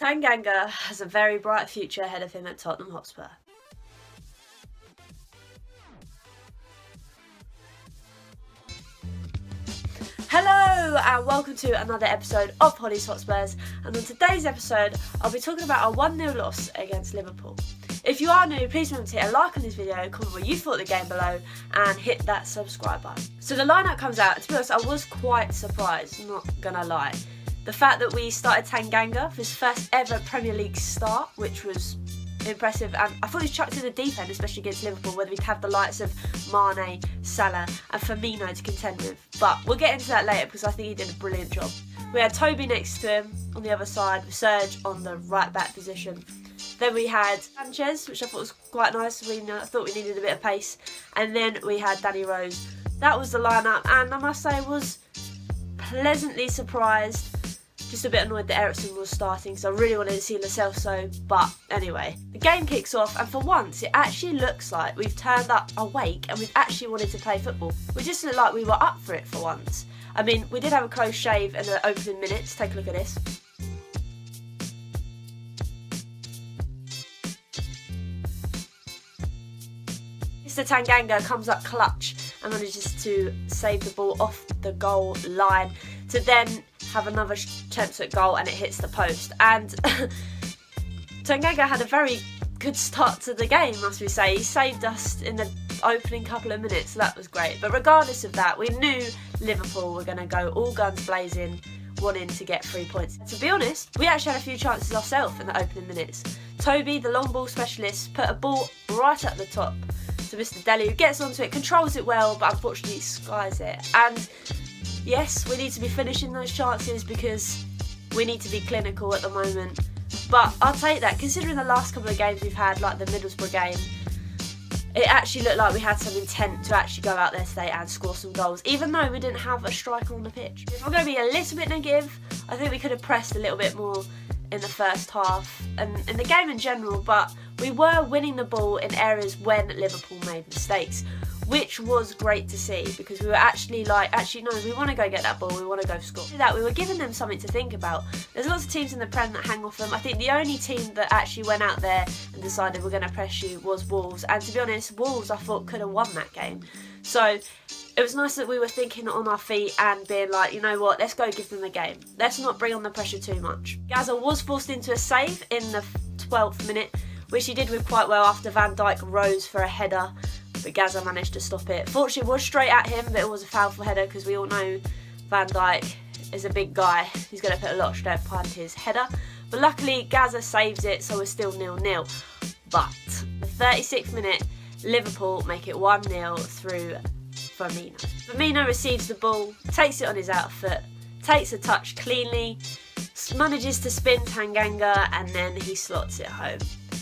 Tanganga has a very bright future ahead of him at Tottenham Hotspur. Hello and welcome to another episode of Hollie's Hotspurs, and on today's episode I'll be talking about our 1-0 loss against Liverpool. If you are new, please remember to hit a like on this video, comment what you thought of the game below and hit that subscribe button. So the lineup comes out, and to be honest I was quite surprised, not gonna lie. The fact that we started Tanganga for his first ever Premier League start, which was impressive, and I thought he was chucked in the deep end, especially against Liverpool, whether we'd have the likes of Mane, Salah and Firmino to contend with. But we'll get into that later because I think he did a brilliant job. We had Toby next to him on the other side, with Serge on the right back position. Then we had Sanchez, which I thought was quite nice. I thought we needed a bit of pace. And then we had Danny Rose. That was the lineup, and I must say was pleasantly surprised. Just a bit annoyed that Eriksen was starting, so I really wanted to see Lo Celso. But anyway, the game kicks off, and for once it actually looks like we've turned up awake and we've actually wanted to play football. We just looked like we were up for it for once. I mean, we did have a close shave in the opening minutes. Take a look at this. Mr. Tanganga comes up clutch and manages to save the ball off the goal line to then have another attempt at goal, and it hits the post. And Tanganga had a very good start to the game, must we say. He saved us in the opening couple of minutes, so that was great. But regardless of that, we knew Liverpool were going to go all guns blazing, wanting to get 3 points. To be honest, we actually had a few chances ourselves in the opening minutes. Toby, the long ball specialist, put a ball right at the top to Mr. Dele, who gets onto it, controls it well, but unfortunately skies it. And yes, we need to be finishing those chances because we need to be clinical at the moment. But I'll take that, considering the last couple of games we've had, like the Middlesbrough game, it actually looked like we had some intent to actually go out there today and score some goals, even though we didn't have a striker on the pitch. If I'm going to be a little bit negative, I think we could have pressed a little bit more in the first half and in the game in general, but we were winning the ball in areas when Liverpool made mistakes, which was great to see, because we were actually no, we want to go get that ball, we want to go score. That we were giving them something to think about. There's lots of teams in the Prem that hang off them. I think the only team that actually went out there and decided we're going to press you was Wolves, and to be honest, Wolves I thought could have won that game. So it was nice that we were thinking on our feet and being like, you know what, let's go give them the game. Let's not bring on the pressure too much. Gaza was forced into a save in the 12th minute, which he did with quite well after Van Dijk rose for a header, but Gaza managed to stop it. Fortunately, it was straight at him, but it was a foulful header because we all know Van Dijk is a big guy. He's going to put a lot of strength behind his header. But luckily, Gaza saves it, so we're still 0-0. But the 36th minute, Liverpool make it 1-0 through Firmino. Firmino receives the ball, takes it on his outfoot, takes a touch cleanly, manages to spin Tanganga, and then he slots it home.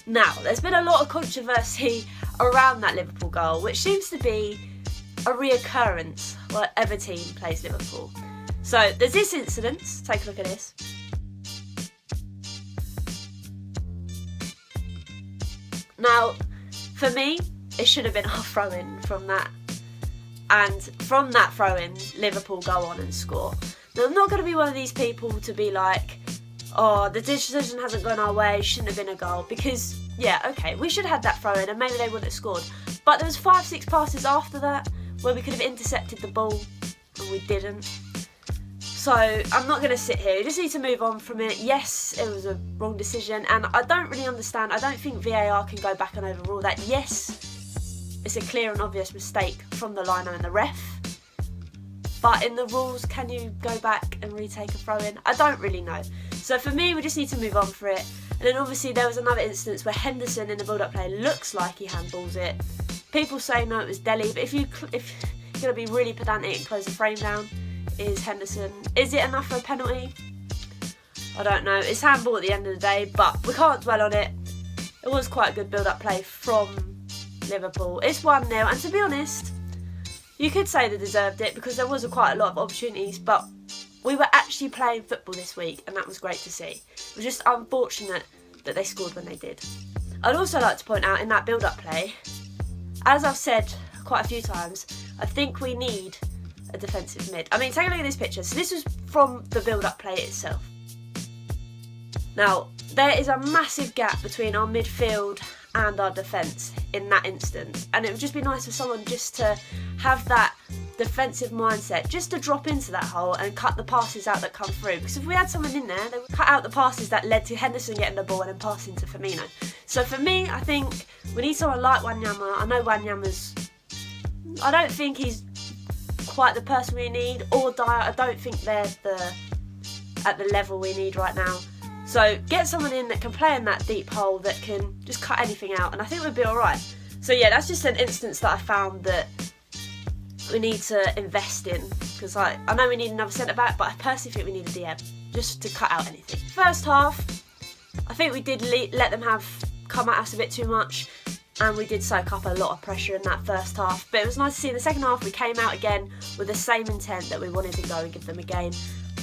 Now, there's been a lot of controversy around that Liverpool goal, which seems to be a reoccurrence whenever team plays Liverpool. So there's this incident, take a look at this. Now, for me, it should have been a throw-in from that. And from that throw-in, Liverpool go on and score. Now, I'm not going to be one of these people to be like, oh, the decision hasn't gone our way, shouldn't have been a goal. Because, yeah, okay, we should have had that throw-in and maybe they wouldn't have scored. But there was 5-6 passes after that where we could have intercepted the ball and we didn't. So I'm not going to sit here. We just need to move on from it. Yes, it was a wrong decision, and I don't really understand. I don't think VAR can go back and overrule that. Yes, it's a clear and obvious mistake from the liner and the ref. But in the rules, can you go back and retake a throw-in? I don't really know. So for me, we just need to move on for it. And then obviously there was another instance where Henderson in the build-up play looks like he handballs it. People say no, it was Dele, but if you're going to be really pedantic and close the frame down, is Henderson. Is it enough for a penalty? I don't know. It's handball at the end of the day, but we can't dwell on it. It was quite a good build-up play from Liverpool. It's 1-0, and to be honest, you could say they deserved it because there was quite a lot of opportunities, but we were actually playing football this week, and that was great to see. It was just unfortunate that they scored when they did. I'd also like to point out in that build-up play, as I've said quite a few times, I think we need a defensive mid. I mean, take a look at this picture. So this was from the build-up play itself. Now, there is a massive gap between our midfield and our defence in that instance, and it would just be nice for someone just to have that defensive mindset, just to drop into that hole and cut the passes out that come through, because if we had someone in there, they would cut out the passes that led to Henderson getting the ball and then passing to Firmino. So for me, I think we need someone like Wanyama. I know I don't think he's quite the person we need, or Dyer. I don't think they're at the level we need right now. So get someone in that can play in that deep hole, that can just cut anything out, and I think we'd be alright. So yeah, that's just an instance that I found that we need to invest in, because I know we need another centre-back, but I personally think we need a DM, just to cut out anything. First half, I think we did let them come at us a bit too much, and we did soak up a lot of pressure in that first half. But it was nice to see in the second half we came out again with the same intent, that we wanted to go and give them a game,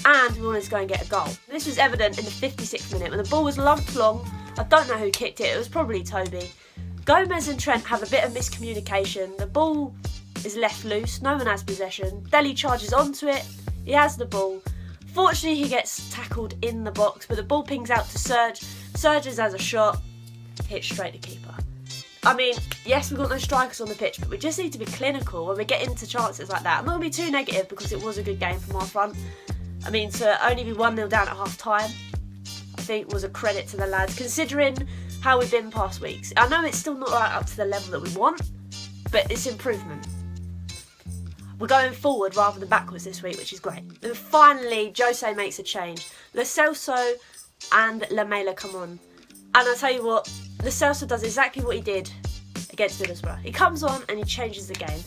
and we wanted to go and get a goal. This was evident in the 56th minute when the ball was lumped long. I don't know who kicked it, it was probably Toby. Gomez and Trent have a bit of miscommunication. The ball is left loose, no one has possession. Dele charges onto it, he has the ball. Fortunately, he gets tackled in the box, but the ball pings out to Serge. Serge has a shot, hits straight to keeper. I mean, yes, we've got no strikers on the pitch, but we just need to be clinical when we get into chances like that. I'm not going to be too negative, because it was a good game from our front. I mean, to only be 1-0 down at half time, I think was a credit to the lads, considering how we've been past weeks. I know it's still not right up to the level that we want, but it's improvement. We're going forward rather than backwards this week, which is great. And finally, Jose makes a change. Lo Celso and Lamela come on. And I tell you what, Lo Celso does exactly what he did against Middlesbrough. He comes on and he changes the game.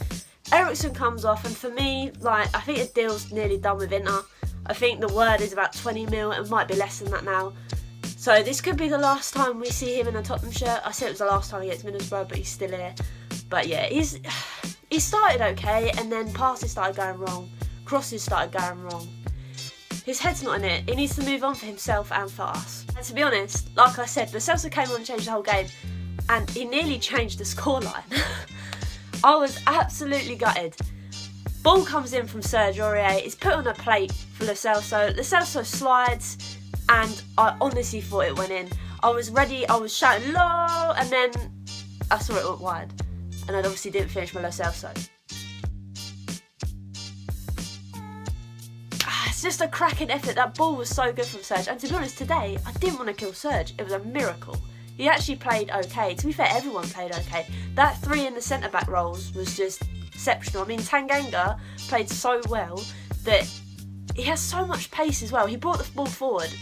Eriksen comes off, and for me, I think the deal's nearly done with Inter. I think the word is about 20 mil, it might be less than that now. So this could be the last time we see him in a Tottenham shirt. I said it was the last time against Middlesbrough, but he's still here. But yeah, he started okay, and then passes started going wrong, crosses started going wrong. His head's not in it. He needs to move on for himself and for us. And to be honest, like I said, Lo Celso came on and changed the whole game, and he nearly changed the scoreline. I was absolutely gutted. Ball comes in from Serge Aurier, it's put on a plate for Lo Celso. Lo Celso slides, and I honestly thought it went in. I was ready, I was shouting "Lo!" and then I saw it went wide. And I obviously didn't finish my Lo Celso. It's just a cracking effort. That ball was so good from Serge. And to be honest, today, I didn't want to kill Serge. It was a miracle. He actually played okay. To be fair, everyone played okay. That 3 in the centre-back roles was just exceptional. I mean, Tanganga played so well that he has so much pace as well. He brought the ball forward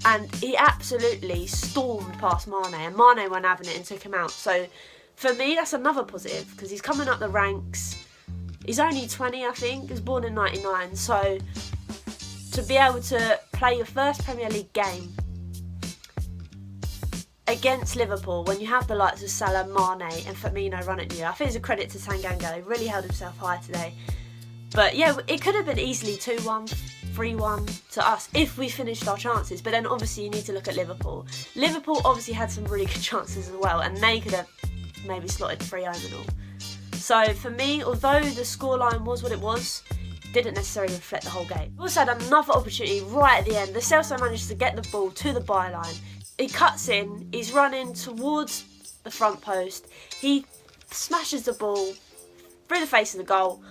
and he absolutely stormed past Mane, and Mane went having it and took him out. So for me, that's another positive, because he's coming up the ranks. He's only 20, I think. He was born in 99. So to be able to play your first Premier League game against Liverpool when you have the likes of Salah, Mane and Firmino running at you, I think it's a credit to Tanganga. He really held himself high today. But yeah, it could have been easily 2-1, 3-1 to us if we finished our chances. But then obviously you need to look at Liverpool. Liverpool obviously had some really good chances as well, and they could have maybe slotted 3 home and all. So for me, although the scoreline was what it was, it didn't necessarily reflect the whole game. We also had another opportunity right at the end. Lo Celso managed to get the ball to the byline. He cuts in, he's running towards the front post. He smashes the ball through the face of the goal.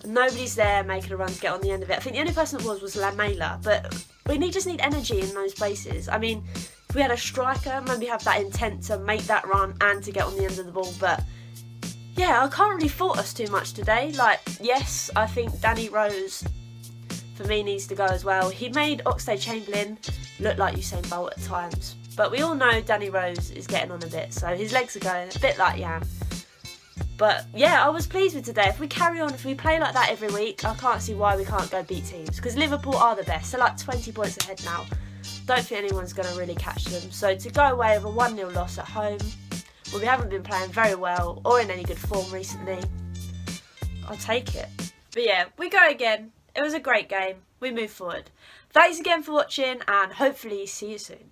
And nobody's there making a run to get on the end of it. I think the only person that was Lamela, but we just need energy in those places. I mean, if we had a striker, maybe have that intent to make that run and to get on the end of the ball. But yeah, I can't really fault us too much today. Yes, I think Danny Rose, for me, needs to go as well. He made Oxlade-Chamberlain look like Usain Bolt at times. But we all know Danny Rose is getting on a bit, so his legs are going a bit like Jan. But yeah, I was pleased with today. If we carry on, if we play like that every week, I can't see why we can't go beat teams. Because Liverpool are the best. They're 20 points ahead now. Don't think anyone's going to really catch them. So to go away with a 1-0 loss at home, well, we haven't been playing very well or in any good form recently, I'll take it. But yeah, we go again. It was a great game. We move forward. Thanks again for watching, and hopefully see you soon.